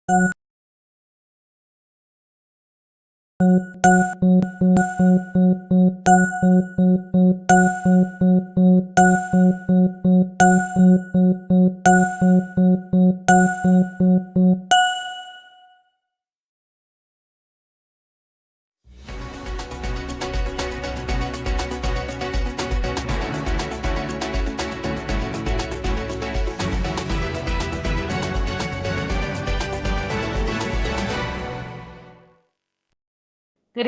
Good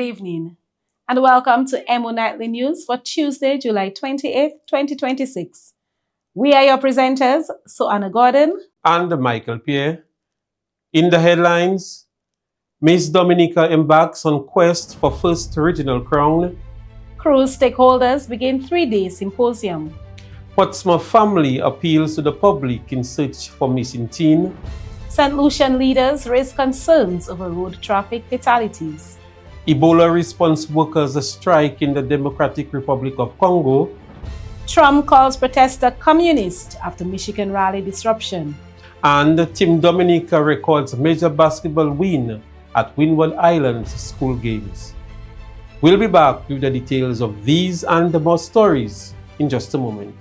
evening, and welcome to Emo Nightly News for Tuesday, July 28th, 2026. We are your presenters, Anna Gordon and Michael Pierre. In the headlines, Miss Dominica embarks on quest for first regional crown. Cruise stakeholders begin 3-day symposium. Portsmouth family appeals to the public in search for missing teen. St. Lucian leaders raise concerns over road traffic fatalities. Ebola response workers strike in the Democratic Republic of Congo. Trump calls protester communist after Michigan rally disruption. And Team Dominica records major basketball win at Windward Islands school games. We'll be back with the details of these and more stories in just a moment.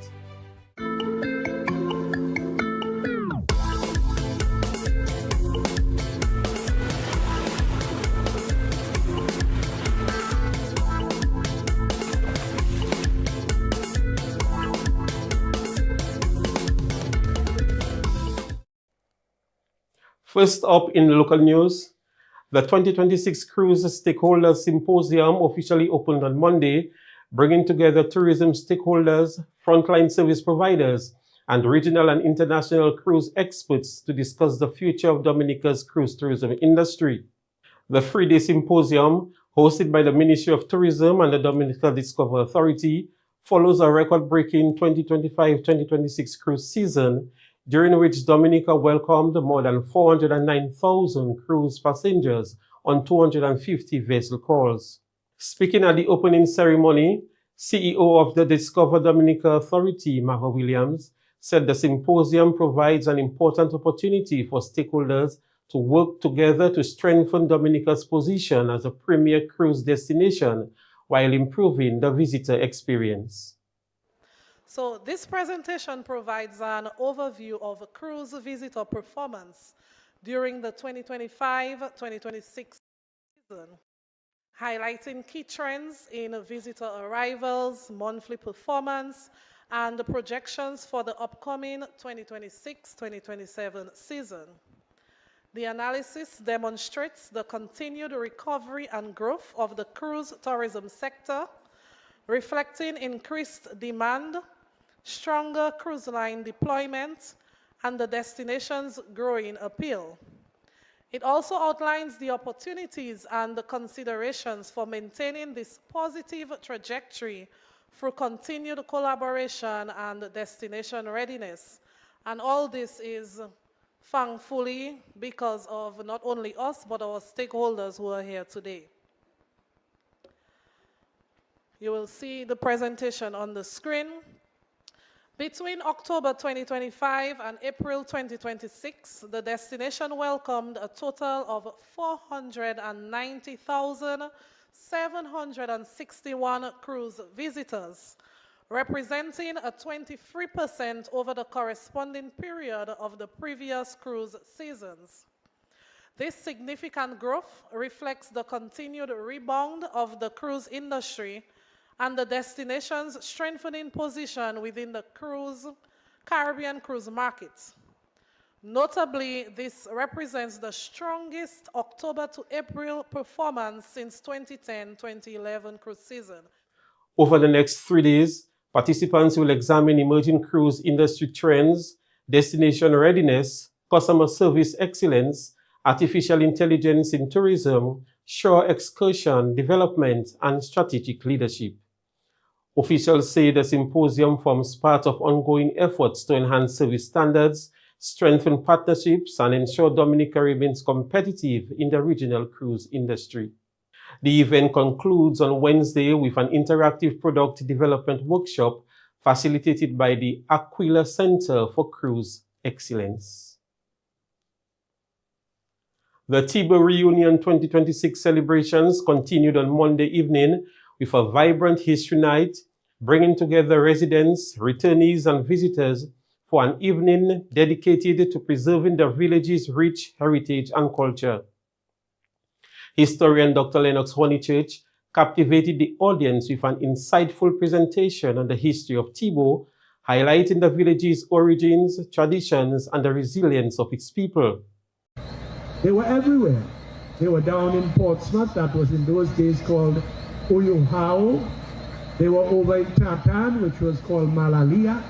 First up in local news, the 2026 Cruise Stakeholders Symposium officially opened on Monday, bringing together tourism stakeholders, frontline service providers, and regional and international cruise experts to discuss the future of Dominica's cruise tourism industry. The 3-day symposium, hosted by the Ministry of Tourism and the Dominica Discover Authority, follows a record-breaking 2025-2026 cruise season, during which Dominica welcomed more than 409,000 cruise passengers on 250 vessel calls. Speaking at the opening ceremony, CEO of the Discover Dominica Authority, Mara Williams, said the symposium provides an important opportunity for stakeholders to work together to strengthen Dominica's position as a premier cruise destination while improving the visitor experience. So this presentation provides an overview of a cruise visitor performance during the 2025-2026 season, highlighting key trends in visitor arrivals, monthly performance, and the projections for the upcoming 2026-2027 season. The analysis demonstrates the continued recovery and growth of the cruise tourism sector, reflecting increased demand, stronger cruise line deployment, and the destination's growing appeal. It also outlines the opportunities and the considerations for maintaining this positive trajectory through continued collaboration and destination readiness. And all this is thankfully because of not only us, but our stakeholders who are here today. You will see the presentation on the screen. Between October 2025 and April 2026, the destination welcomed a total of 490,761 cruise visitors, representing a 23% over the corresponding period of the previous cruise seasons. This significant growth reflects the continued rebound of the cruise industry and the destination's strengthening position within the Caribbean cruise market. Notably, this represents the strongest October to April performance since 2010-2011 cruise season. Over the next 3 days, participants will examine emerging cruise industry trends, destination readiness, customer service excellence, artificial intelligence in tourism, shore excursion development, and strategic leadership. Officials say the symposium forms part of ongoing efforts to enhance service standards, strengthen partnerships, and ensure Dominica remains competitive in the regional cruise industry. The event concludes on Wednesday with an interactive product development workshop facilitated by the Aquila Center for Cruise Excellence. The Tibo Reunion 2026 celebrations continued on Monday evening with a vibrant history night, bringing together residents, returnees, and visitors for an evening dedicated to preserving the village's rich heritage and culture. Historian Dr. Lennox Honeychurch captivated the audience with an insightful presentation on the history of Tibo, highlighting the village's origins, traditions, and the resilience of its people. They were everywhere. They were down in Portsmouth, that was in those days called Uyuhao. They were over in Tatan, which was called Malalia,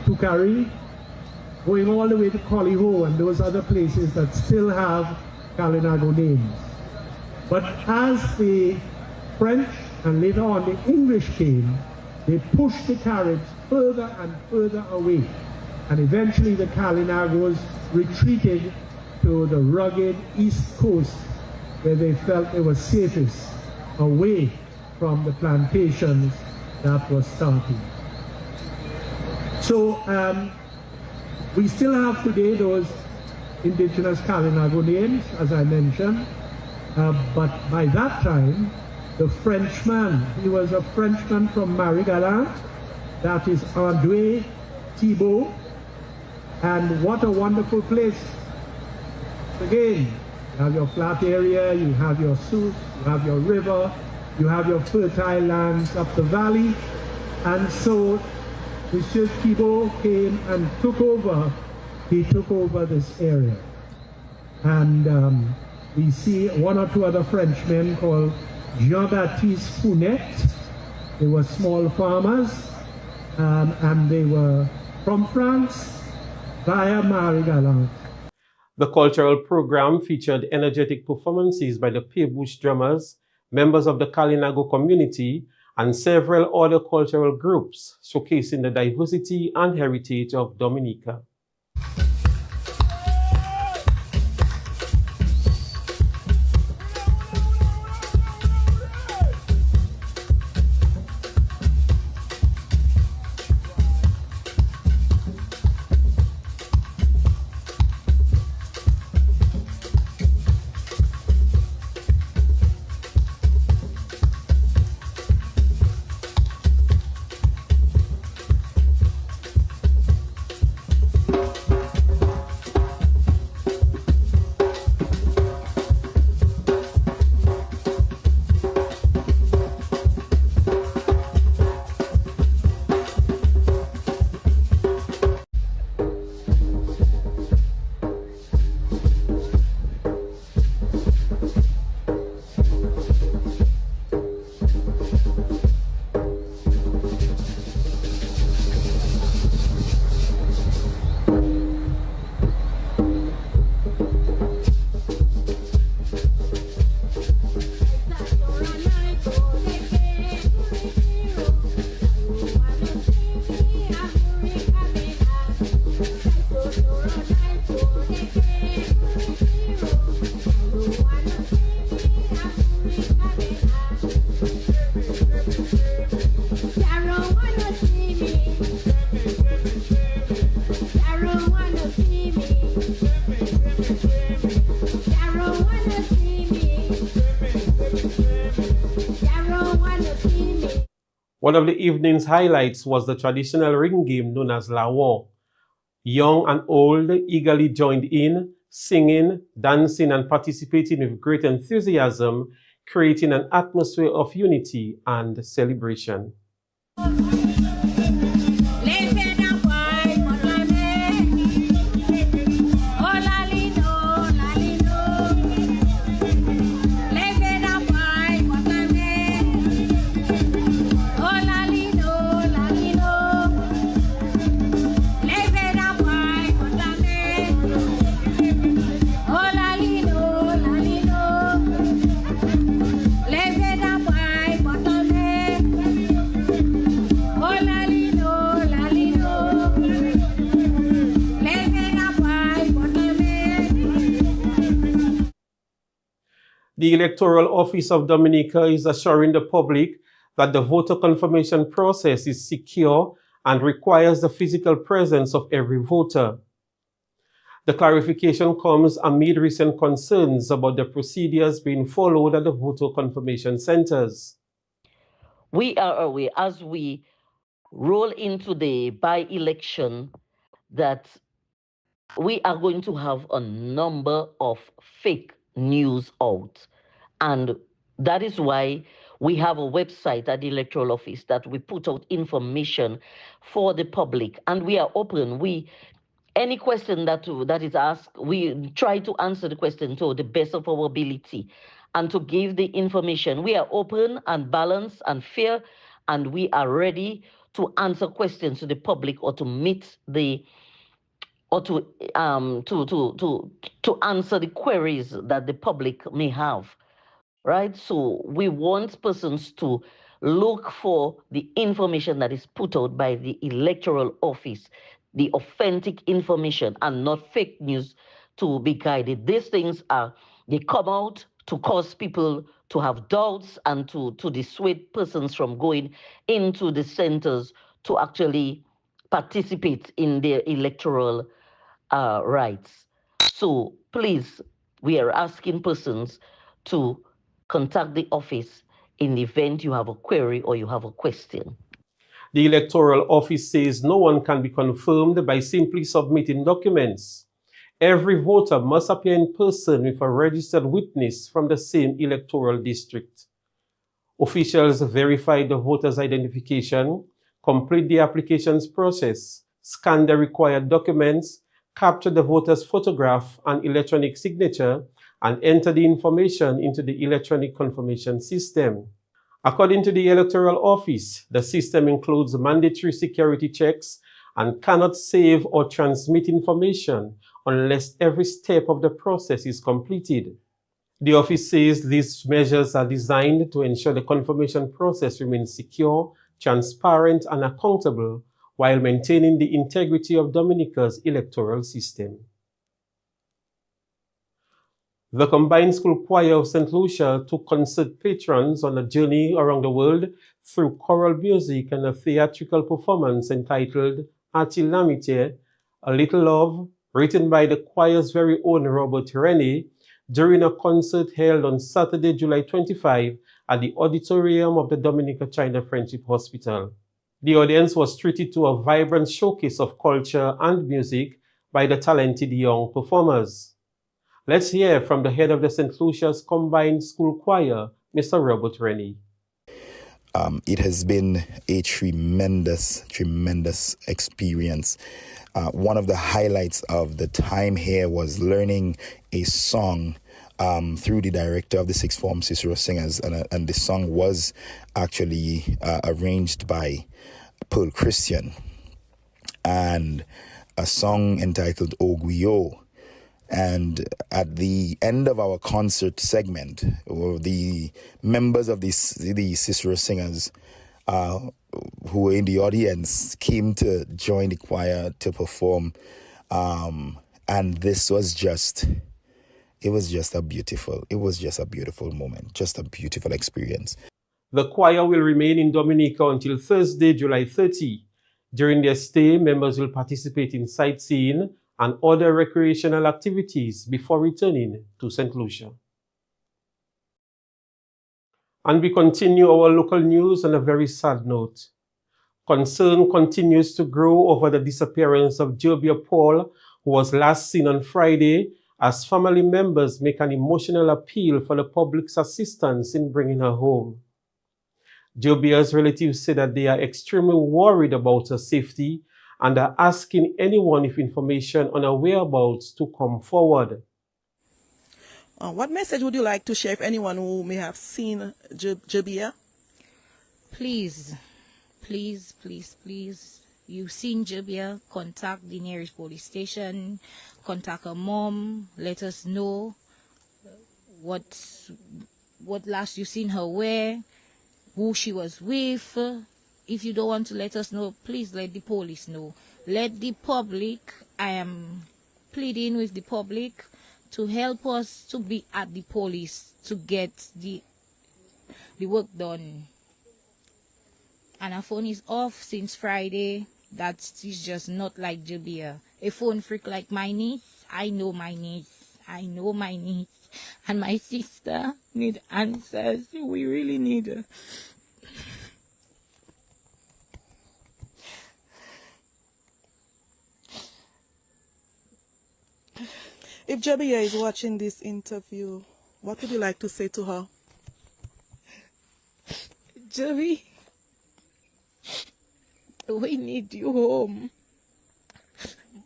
Tukari, going all the way to Coliho and those other places that still have Kalinago names. But as the French and later on the English came, they pushed the Caribs further and further away. And eventually the Kalinagos retreated to the rugged east coast where they felt they were safest, away from the plantations that were starting. So we still have today those indigenous Kalinago names, as I mentioned, but by that time, the Frenchman, he was a Frenchman from Marie-Galante, that is André Tibo, and what a wonderful place. Again, you have your flat area, you have your south, you have your river, you have your fertile lands up the valley, and so Monsieur Tibo came and took over this area. And we see one or two other Frenchmen called Jean-Baptiste Founet. They were small farmers, and they were from France via Marie-Galante. The cultural program featured energetic performances by the Peebush drummers, members of the Kalinago community, and several other cultural groups, showcasing the diversity and heritage of Dominica. One of the evening's highlights was the traditional ring game known as Lawon. Young and old eagerly joined in, singing, dancing, and participating with great enthusiasm, creating an atmosphere of unity and celebration. The Electoral Office of Dominica is assuring the public that the voter confirmation process is secure and requires the physical presence of every voter. The clarification comes amid recent concerns about the procedures being followed at the voter confirmation centers. We are aware as we roll into the by-election that we are going to have a number of fake news out. And that is why we have a website at the Electoral Office that we put out information for the public. And we are open. Any question that is asked, we try to answer the question to the best of our ability and to give the information. We are open and balanced and fair, and we are ready to answer questions to the public or to meet the or to answer the queries that the public may have, right? So we want persons to look for the information that is put out by the Electoral Office, the authentic information and not fake news to be guided. These things they come out to cause people to have doubts and to dissuade persons from going into the centers to actually participate in their electoral rights. So please, we are asking persons to contact the office in the event you have a query or you have a question. The Electoral Office says no one can be confirmed by simply submitting documents. Every voter must appear in person with a registered witness from the same electoral district. Officials verify the voter's identification, complete the applications process, scan the required documents, capture the voter's photograph and electronic signature, and enter the information into the electronic confirmation system. According to the Electoral Office, the system includes mandatory security checks and cannot save or transmit information unless every step of the process is completed. The office says these measures are designed to ensure the confirmation process remains secure, transparent, and accountable while maintaining the integrity of Dominica's electoral system. The Combined School Choir of St. Lucia took concert patrons on a journey around the world through choral music and a theatrical performance entitled Ati Lamite, A Little Love, written by the choir's very own Robert Rennie, during a concert held on Saturday, July 25 at the auditorium of the Dominica China Friendship Hospital. The audience was treated to a vibrant showcase of culture and music by the talented young performers. Let's hear from the head of the St. Lucia's Combined School Choir, Mr. Robert Rennie. It has been a tremendous experience. One of the highlights of the time here was learning a song through the director of the Sixth Form Cicero Singers, and the song was actually arranged by Pearl Christian, and a song entitled Oguyo. And at the end of our concert segment, the members of the Cicero Singers who were in the audience came to join the choir to perform. And this was it was just a beautiful moment, just a beautiful experience. The choir will remain in Dominica until Thursday, July 30. During their stay, members will participate in sightseeing and other recreational activities before returning to St. Lucia. And we continue our local news on a very sad note. Concern continues to grow over the disappearance of Jobia Paul, who was last seen on Friday, as family members make an emotional appeal for the public's assistance in bringing her home. Jobia's relatives say that they are extremely worried about her safety and are asking anyone with information on her whereabouts to come forward. What message would you like to share with anyone who may have seen Jobia? Please, you've seen Jobia, contact the nearest police station, contact her mom, let us know what last you seen her wear, who she was with. If you don't want to let us know, please let the police know. Let the public, I am pleading with the public to help us to be at the police to get the work done. And her phone is off since Friday. That is just not like Jobia. A phone freak like my niece, I know my needs. And my sister need answers. We really need. If Jabia is watching this interview, what would you like to say to her? Javi, we need you home.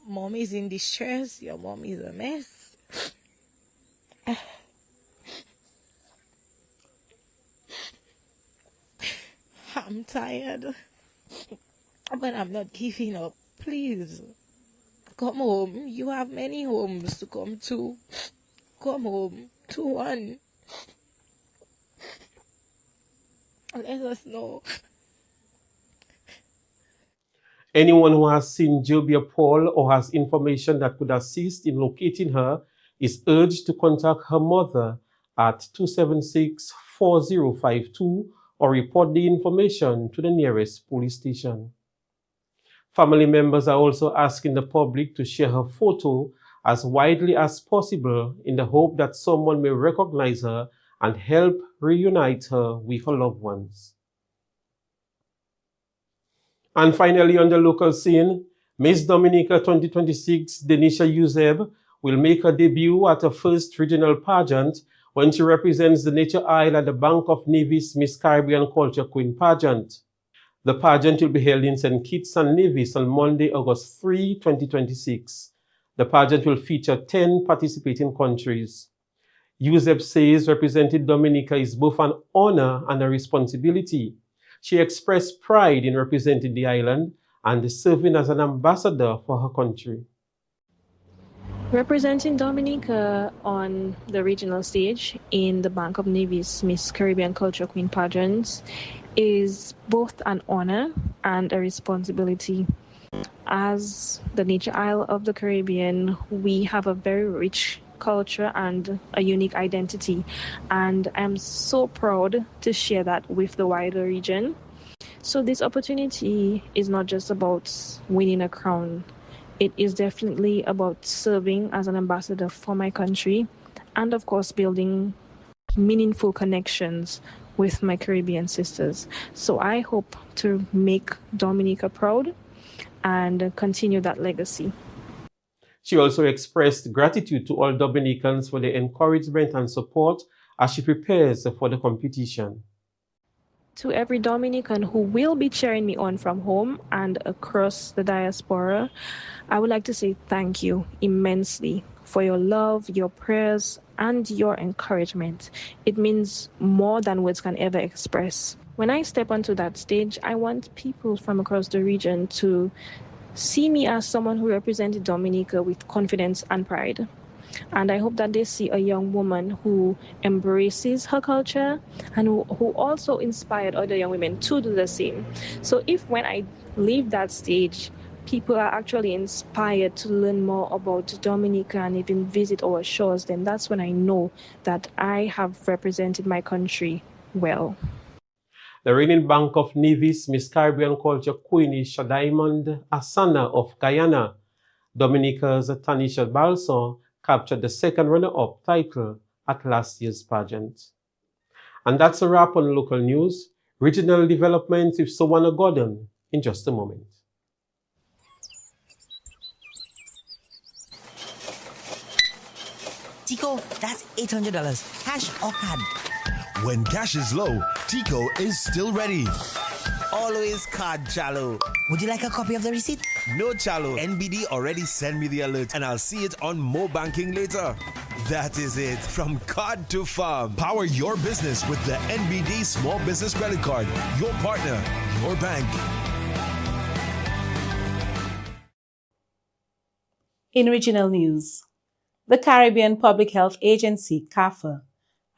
Mom is in distress. Your mom is a mess. I'm tired, but I'm not giving up. Please, come home. You have many homes to come to. Come home to one. Let us know. Anyone who has seen Jobia Paul or has information that could assist in locating her is urged to contact her mother at 276-4052 or report the information to the nearest police station. Family members are also asking the public to share her photo as widely as possible in the hope that someone may recognize her and help reunite her with her loved ones. And finally, on the local scene, Miss Dominica 2026, Denisha Yuzeb, will make her debut at her first regional pageant when she represents the Nature Isle at the Bank of Nevis Miss Caribbean Culture Queen pageant. The pageant will be held in St. Kitts and Nevis on Monday, August 3, 2026. The pageant will feature 10 participating countries. Yuzeb says representing Dominica is both an honor and a responsibility. She expressed pride in representing the island and serving as an ambassador for her country. Representing Dominica on the regional stage in the Bank of Nevis Miss Caribbean Culture Queen pageants is both an honor and a responsibility. As the Nature Isle of the Caribbean, we have a very rich culture and a unique identity, and I'm so proud to share that with the wider region. So this opportunity is not just about winning a crown. It is definitely about serving as an ambassador for my country and, of course, building meaningful connections with my Caribbean sisters. So I hope to make Dominica proud and continue that legacy. She also expressed gratitude to all Dominicans for their encouragement and support as she prepares for the competition. To every Dominican who will be cheering me on from home and across the diaspora, I would like to say thank you immensely for your love, your prayers, and your encouragement. It means more than words can ever express. When I step onto that stage, I want people from across the region to see me as someone who represented Dominica with confidence and pride. And I hope that they see a young woman who embraces her culture and who also inspired other young women to do the same. So if when I leave that stage, people are actually inspired to learn more about Dominica and even visit our shores, then that's when I know that I have represented my country well. The reigning Bank of Nevis Miss Caribbean Culture Queen is Shadiamond Asana of Guyana. Dominica's Tanisha Balson captured the second runner-up title at last year's pageant. And that's a wrap on local news. Regional developments with Sawana Gordon in just a moment. Tico, that's $800. Cash or card? When cash is low, Tico is still ready. Always card, Chalo. Would you like a copy of the receipt? No, Chalo. NBD already sent me the alert and I'll see it on Mo Banking later. That is it. From card to farm. Power your business with the NBD Small Business Credit Card. Your partner, your bank. In regional news, the Caribbean Public Health Agency, CARPHA,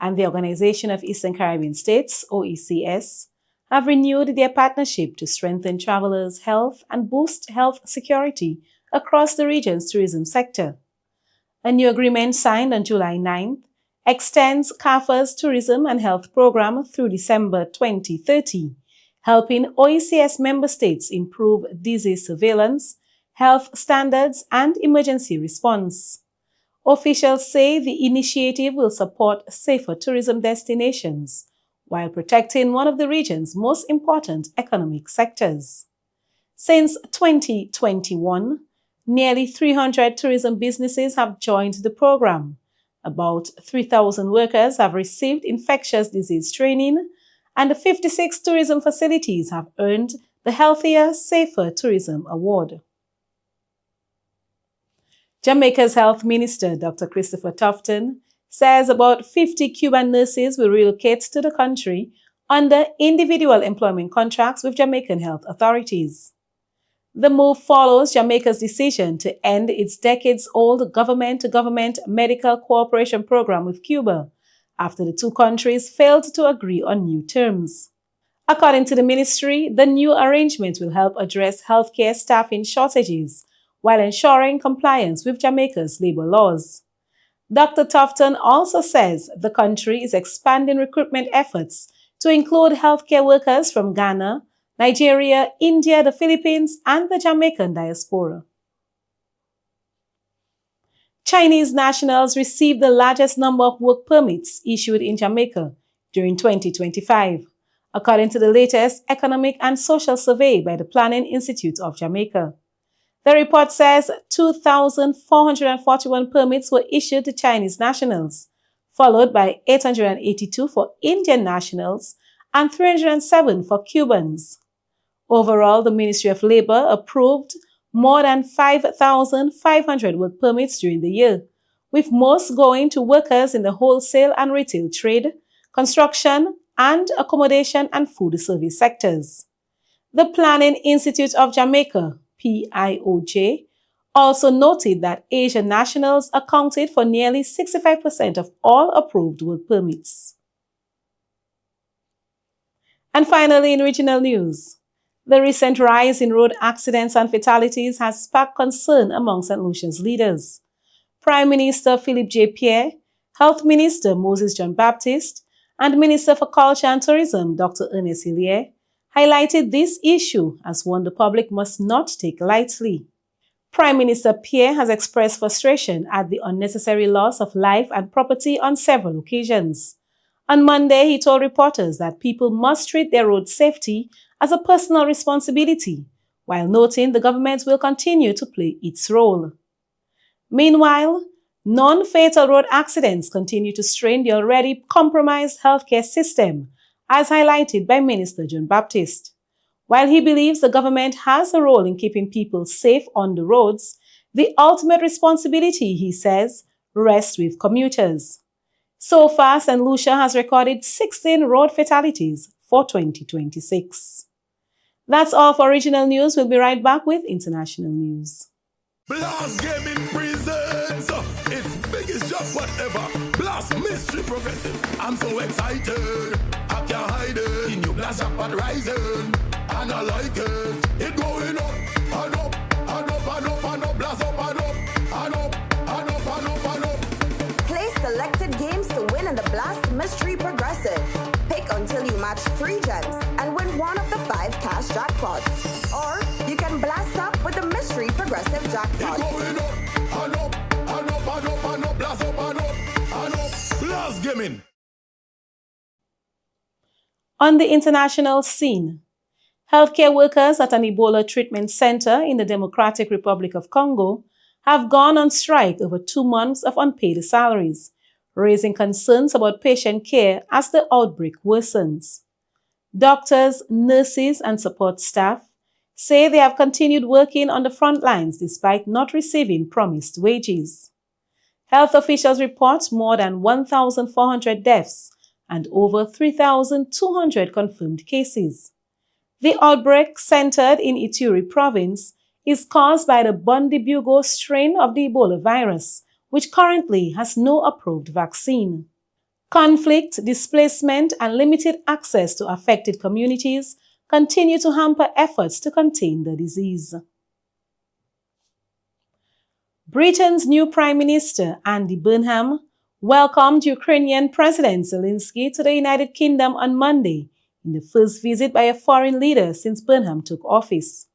and the Organization of Eastern Caribbean States, OECS, have renewed their partnership to strengthen travelers' health and boost health security across the region's tourism sector. A new agreement signed on July 9th extends CARPHA's tourism and health program through December 2030, helping OECS member states improve disease surveillance, health standards, and emergency response. Officials say the initiative will support safer tourism destinations while protecting one of the region's most important economic sectors. Since 2021, nearly 300 tourism businesses have joined the program. About 3,000 workers have received infectious disease training, and 56 tourism facilities have earned the Healthier, Safer Tourism Award. Jamaica's Health Minister, Dr. Christopher Tufton, says about 50 Cuban nurses will relocate to the country under individual employment contracts with Jamaican health authorities. The move follows Jamaica's decision to end its decades-old government-to-government medical cooperation program with Cuba after the two countries failed to agree on new terms. According to the ministry, the new arrangement will help address healthcare staffing shortages while ensuring compliance with Jamaica's labor laws. Dr. Tufton also says the country is expanding recruitment efforts to include healthcare workers from Ghana, Nigeria, India, the Philippines, and the Jamaican diaspora. Chinese nationals received the largest number of work permits issued in Jamaica during 2025, according to the latest Economic and Social Survey by the Planning Institute of Jamaica. The report says 2,441 permits were issued to Chinese nationals, followed by 882 for Indian nationals and 307 for Cubans. Overall, the Ministry of Labour approved more than 5,500 work permits during the year, with most going to workers in the wholesale and retail trade, construction, and accommodation and food service sectors. The Planning Institute of Jamaica, PIOJ, also noted that Asian nationals accounted for nearly 65% of all approved work permits. And finally, in regional news, the recent rise in road accidents and fatalities has sparked concern among St. Lucia's leaders. Prime Minister Philip J. Pierre, Health Minister Moses John Baptist, and Minister for Culture and Tourism Dr. Ernest Hillier highlighted this issue as one the public must not take lightly. Prime Minister Pierre has expressed frustration at the unnecessary loss of life and property on several occasions. On Monday, he told reporters that people must treat their road safety as a personal responsibility, while noting the government will continue to play its role. Meanwhile, non-fatal road accidents continue to strain the already compromised healthcare system, as highlighted by Minister John Baptist. While he believes the government has a role in keeping people safe on the roads, the ultimate responsibility, he says, rests with commuters. So far, St. Lucia has recorded 16 road fatalities for 2026. That's all for regional news. We'll be right back with international news. Blast Gaming presents its biggest job whatever. Blast Mystery Progressive. I'm so excited. I can't hide it. In your blast up and rising. And I like it. It going up and up and up and up and up. Blast up and up and up and up and up and up. Play selected games to win in the Blast Mystery Progressive. Pick until you match 3 gems and win one of the 5 cash jackpots. Or you can blast up with the Mystery Progressive jackpot. It going up and up and up and up and up. Blast up and up and up. Blast Gaming. On the international scene, healthcare workers at an Ebola treatment center in the Democratic Republic of Congo have gone on strike over 2 months of unpaid salaries, raising concerns about patient care as the outbreak worsens. Doctors, nurses, and support staff say they have continued working on the front lines despite not receiving promised wages. Health officials report more than 1,400 deaths and over 3,200 confirmed cases. The outbreak, centered in Ituri province, is caused by the Bundibugo strain of the Ebola virus, which currently has no approved vaccine. Conflict, displacement, and limited access to affected communities continue to hamper efforts to contain the disease. Britain's new Prime Minister, Andy Burnham, welcomed Ukrainian President Zelensky to the United Kingdom on Monday, in the first visit by a foreign leader since Burnham took office.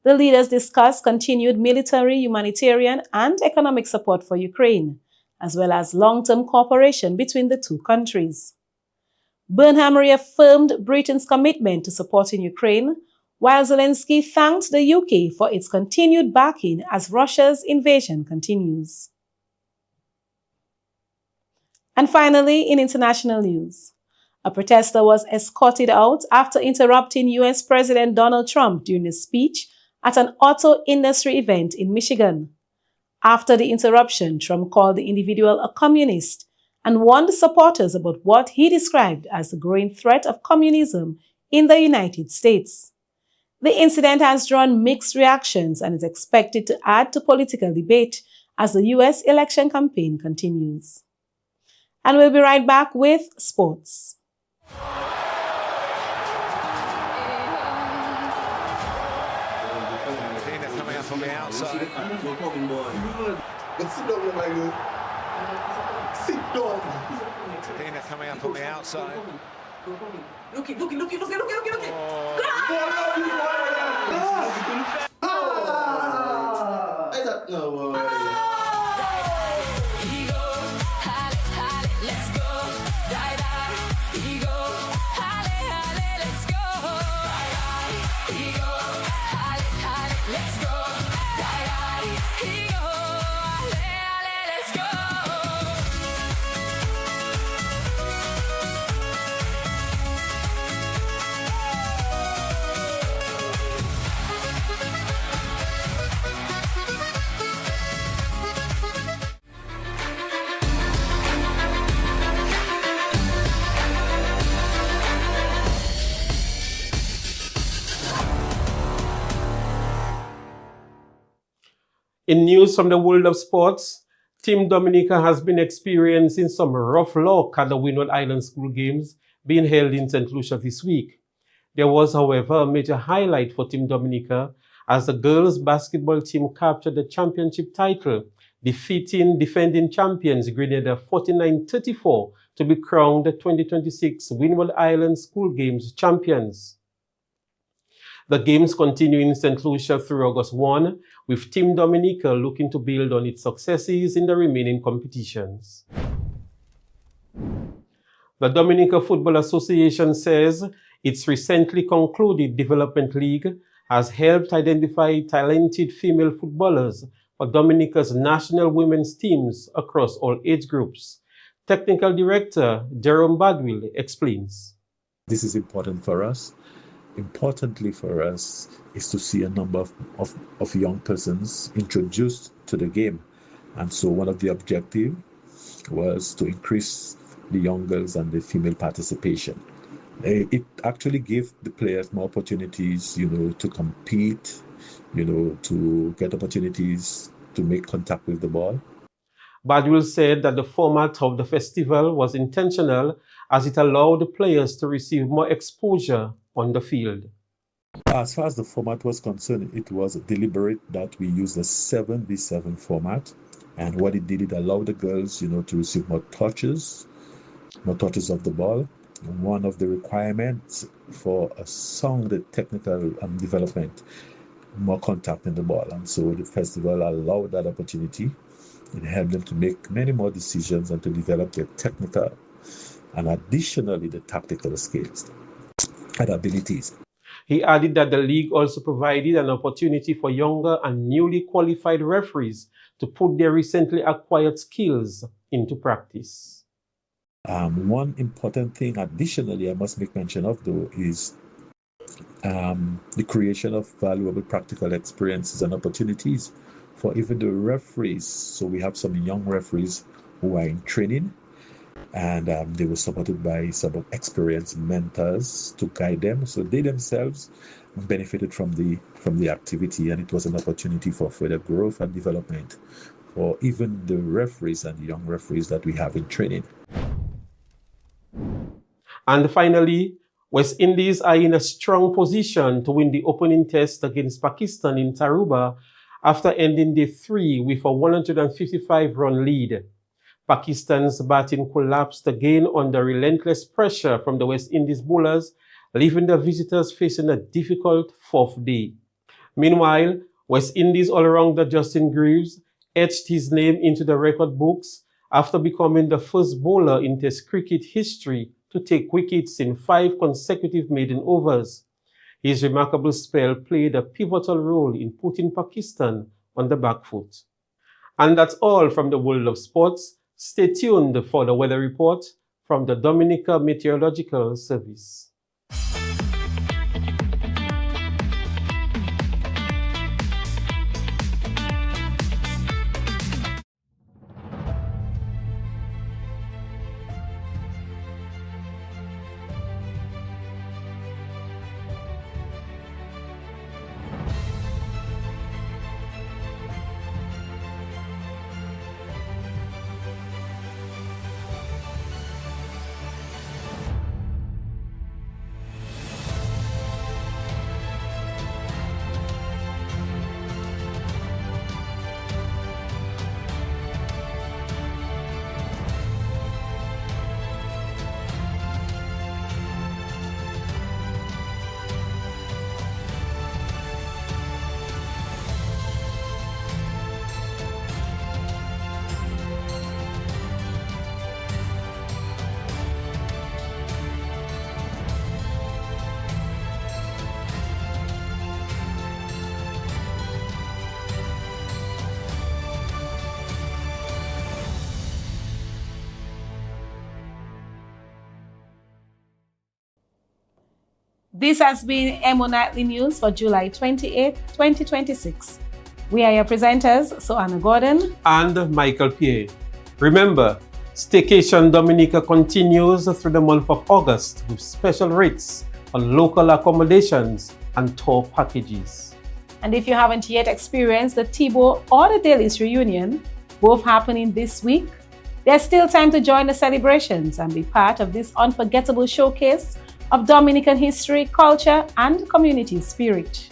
The leaders discussed continued military, humanitarian, and economic support for Ukraine, as well as long-term cooperation between the two countries. Burnham reaffirmed Britain's commitment to supporting Ukraine, while Zelensky thanked the UK for its continued backing as Russia's invasion continues. And finally, in international news, a protester was escorted out after interrupting US President Donald Trump during a speech at an auto industry event in Michigan. After the interruption, Trump called the individual a communist and warned supporters about what he described as the growing threat of communism in the United States. The incident has drawn mixed reactions and is expected to add to political debate as the US election campaign continues. And we'll be right back with sports. Coming up on the outside. Tina coming up on the outside. Looky. Oh. In news from the world of sports, Team Dominica has been experiencing some rough luck at the Windward Island School Games being held in St. Lucia this week. There was, however, a major highlight for Team Dominica as the girls' basketball team captured the championship title, defeating defending champions Grenada 49-34 to be crowned the 2026 Windward Island School Games champions. The games continue in St. Lucia through August 1, with Team Dominica looking to build on its successes in the remaining competitions. The Dominica Football Association says its recently concluded Development League has helped identify talented female footballers for Dominica's national women's teams across all age groups. Technical Director Jerome Badwill explains. This is important for us. Importantly for us is to see a number of young persons introduced to the game. And so one of the objectives was to increase the young girls and the female participation. It actually gave the players more opportunities, to compete, to get opportunities to make contact with the ball. Badwill said that the format of the festival was intentional as it allowed the players to receive more exposure on the field. As far as the format was concerned, it was deliberate that we used a 7v7 format. And what it did, it allowed the girls, to receive more touches of the ball. One of the requirements for a sound technical development, more contact in the ball. And so the festival allowed that opportunity. It helped them to make many more decisions and to develop their technical and additionally the tactical skills and abilities. He added that the league also provided an opportunity for younger and newly qualified referees to put their recently acquired skills into practice. One important thing additionally I must make mention of though is the creation of valuable practical experiences and opportunities for even the referees. So we have some young referees who are in training, and they were supported by some experienced mentors to guide them. So they themselves benefited from the activity, and it was an opportunity for further growth and development for even the referees and the young referees that we have in training. And finally, West Indies are in a strong position to win the opening test against Pakistan in Tarouba after ending day 3 with a 155-run lead. Pakistan's batting collapsed again under relentless pressure from the West Indies bowlers, leaving the visitors facing a difficult 4th day. Meanwhile, West Indies all-rounder Justin Greaves etched his name into the record books after becoming the first bowler in Test cricket history to take wickets in 5 consecutive maiden overs. His remarkable spell played a pivotal role in putting Pakistan on the back foot. And that's all from the world of sports. Stay tuned for the weather report from the Dominica Meteorological Service. This has been Nightly News for July 28, 2026. We are your presenters, Soana Gordon and Michael Pierre. Remember, Staycation Dominica continues through the month of August with special rates on local accommodations and tour packages. And if you haven't yet experienced the Tibo or the Dailies reunion, both happening this week, there's still time to join the celebrations and be part of this unforgettable showcase of Dominican history, culture, and community spirit.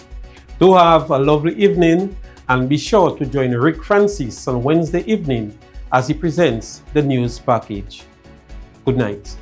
Do have a lovely evening and be sure to join Rick Francis on Wednesday evening as he presents the news package. Good night.